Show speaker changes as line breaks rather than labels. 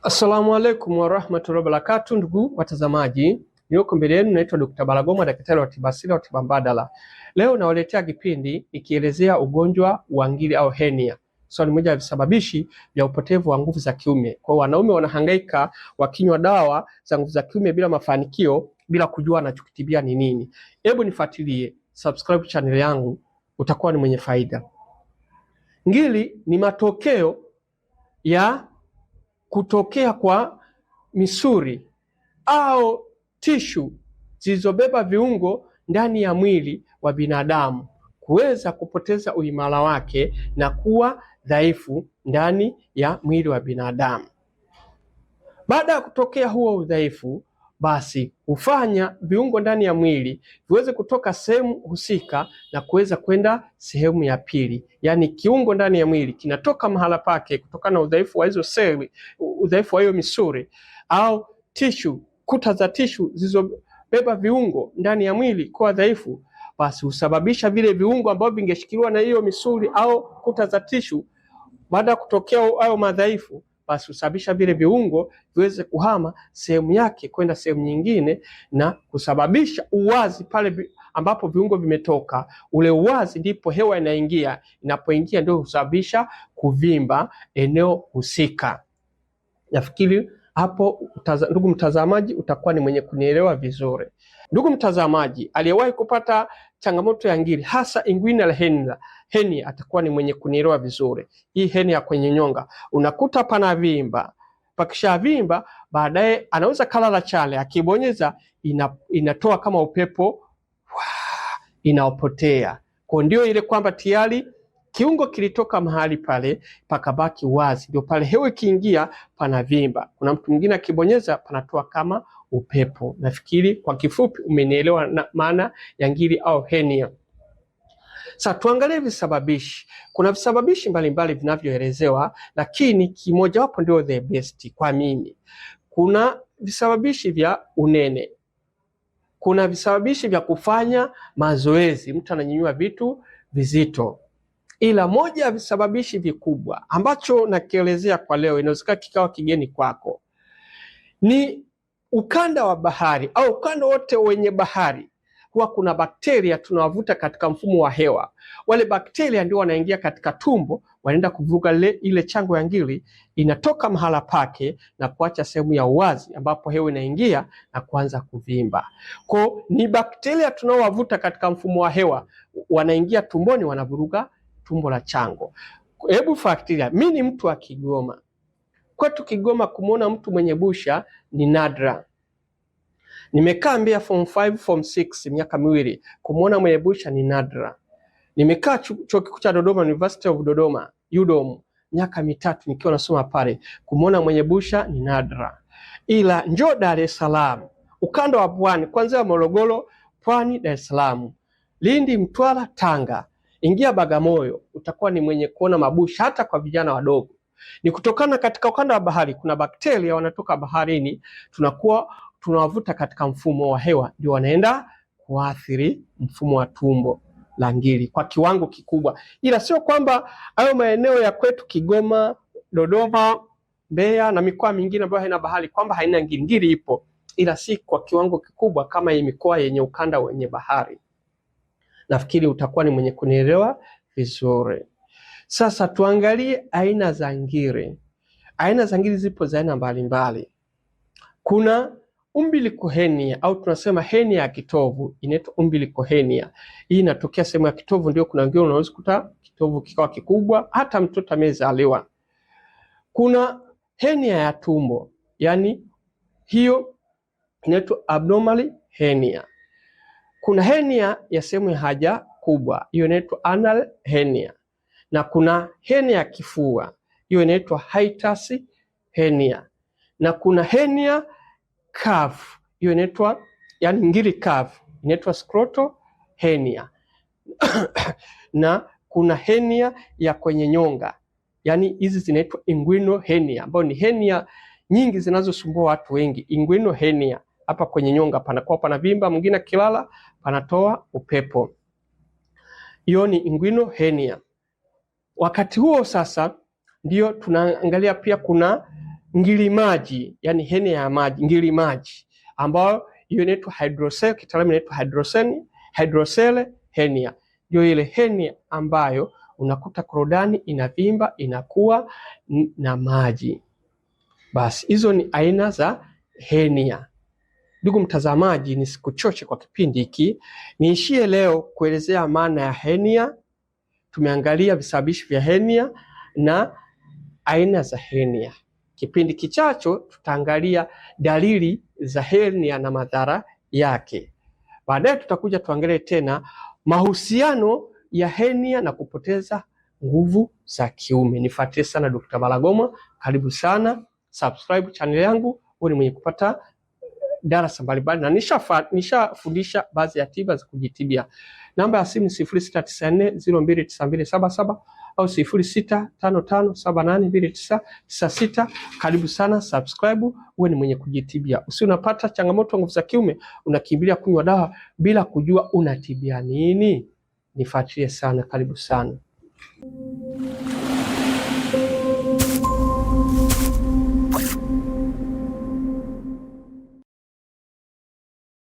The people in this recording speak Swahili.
Assalamu alaikum warahmatullahi wabarakatuh, ndugu watazamaji, nilioko mbele yenu naitwa Dr. Balagoma, daktari wa tiba asili wa tiba mbadala. Leo nawaletea kipindi ikielezea ugonjwa wa ngiri au hernia. Ni moja ya visababishi vya upotevu wa nguvu za kiume. Kwa wanaume wanahangaika wakinywa dawa za nguvu za kiume bila mafanikio, bila kujua anachokitibia ni nini. Hebu nifuatilie, subscribe channel yangu, utakuwa ni mwenye faida. Ngiri ni matokeo ya kutokea kwa misuli au tishu zilizobeba viungo ndani ya mwili wa binadamu kuweza kupoteza uimara wake na kuwa dhaifu ndani ya mwili wa binadamu. Baada ya kutokea huo udhaifu, basi hufanya viungo ndani ya mwili viweze kutoka sehemu husika na kuweza kwenda sehemu ya pili. Yaani kiungo ndani ya mwili kinatoka mahala pake kutokana na udhaifu wa hizo seli, udhaifu wa hiyo misuli au tishu, kuta za tishu zilizobeba viungo ndani ya mwili kuwa dhaifu, basi husababisha vile viungo ambavyo vingeshikiliwa na hiyo misuli au kuta za tishu, baada ya kutokea hayo madhaifu, basi husababisha vile viungo viweze kuhama sehemu yake kwenda sehemu nyingine na kusababisha uwazi pale ambapo viungo vimetoka. Ule uwazi ndipo hewa inaingia, inapoingia ndio husababisha kuvimba eneo husika. Nafikiri hapo ndugu mtazamaji utakuwa ni mwenye kunielewa vizuri. Ndugu mtazamaji aliyewahi kupata changamoto ya ngiri hasa inguinal hernia atakuwa ni mwenye kunielewa vizuri. Hii hernia kwenye nyonga unakuta pana vimba, pakisha vimba baadaye anaweza kalala chale, akibonyeza inatoa kama upepo inaopotea. Kwa ndio ile kwamba tayari kiungo kilitoka mahali pale pakabaki wazi, ndio pale hewa ikiingia pana vimba. Kuna mtu mwingine akibonyeza panatoa kama upepo. Nafikiri kwa kifupi umenielewa maana ya ngiri au hernia. Sasa tuangalie visababishi. Kuna visababishi mbalimbali vinavyoelezewa, lakini kimojawapo ndio the best kwa mimi. Kuna visababishi vya unene. Kuna visababishi vya kufanya mazoezi, mtu ananyanyua vitu vizito. Ila moja ya visababishi vikubwa ambacho nakielezea kwa leo, inawezekana kikawa kigeni kwako, ni ukanda wa bahari au ukanda wote wenye bahari. Huwa kuna bakteria tunawavuta katika mfumo wa hewa. Wale bakteria ndio wanaingia katika tumbo, wanaenda kuvuga ile chango ya ngiri, inatoka mahala pake na kuacha sehemu ya uwazi ambapo hewa inaingia na kuanza kuvimba. Kwa ni bakteria tunaowavuta katika mfumo wa hewa, wanaingia tumboni, wanavuruga tumbo la chango. Hebu fuatilia, mimi ni mtu wa Kigoma. Kwetu Kigoma kumwona mtu mwenye busha ni nadra. Nimekaa Mbeya form 5 form 6 miaka miwili, kumwona mwenye busha ni nadra. Nimekaa chuo kikuu cha Dodoma, University of Dodoma, UDOM, miaka mitatu nikiwa nasoma pale, kumwona mwenye busha ni nadra. Ila njoo Dar es Salaam, ukanda wa Pwani, kuanzia Morogoro, Pwani, Dar es Salaam, Lindi, Mtwara, Tanga, ingia Bagamoyo, utakuwa ni mwenye kuona mabusha hata kwa vijana wadogo. Ni kutokana katika ukanda wa bahari kuna bakteria wanatoka baharini, tunawavuta katika mfumo wa hewa, ndio wanaenda kuathiri mfumo wa tumbo la ngiri kwa kiwango kikubwa. Ila sio kwamba hayo maeneo ya kwetu Kigoma, Dodoma, Mbeya na mikoa mingine ambayo haina bahari kwamba haina ngiri. Ngiri ipo, ila si kwa kiwango kikubwa kama hii mikoa yenye ukanda wenye bahari. Nafikiri utakuwa ni mwenye kunielewa vizuri. Sasa tuangalie aina za ngiri. Aina za ngiri zipo za aina mbalimbali. Kuna umbilical hernia au tunasema hernia ya kitovu, inaitwa umbilical hernia. Hii inatokea sehemu ya kitovu, ndio kuna ngiri unaweza kukuta kitovu kikawa kikubwa hata mtoto amezaliwa. Kuna hernia ya tumbo, yani hiyo inaitwa abdominal hernia. Kuna hernia ya sehemu ya haja kubwa, hiyo inaitwa anal hernia. Na kuna hernia ya kifua, hiyo inaitwa hiatus hernia. Na kuna hernia curve, hiyo inaitwa yani ngiri curve, inaitwa scrotal hernia. Na kuna hernia ya kwenye nyonga, yani hizi zinaitwa inguinal hernia, ambayo ni hernia nyingi zinazosumbua watu wengi. Inguinal hernia, hapa kwenye nyonga panakuwa pana vimba, mwingine akilala panatoa upepo. Hiyo ni inguinal hernia. Wakati huo sasa ndio tunaangalia pia kuna ngirimaji, yani henia ya maji, ngirimaji, ambayo hiyo inaitwa hydrocele, kitaalamu inaitwa hydrocele henia. Ndio ile henia ambayo unakuta korodani inavimba, inakuwa na maji. Basi hizo ni aina za henia. Ndugu mtazamaji, nisikuchoche kwa kipindi hiki, niishie leo kuelezea maana ya henia. Tumeangalia visababishi vya henia na aina za henia. Kipindi kichacho tutaangalia dalili za henia na madhara yake. Baadaye tutakuja tuangalie tena mahusiano ya henia na kupoteza nguvu za kiume. Nifuatie sana Dr. Balagoma, karibu sana, subscribe channel yangu, uwe ni mwenye kupata darasa mbalimbali, na nishafundisha baadhi ya tiba za kujitibia. Namba ya simu 0694029277 au 0655782996. Karibu sana, subscribe, uwe ni mwenye kujitibia. Usi unapata changamoto nguvu za kiume, unakimbilia kunywa dawa bila kujua unatibia nini. Nifuatilie sana, karibu sana.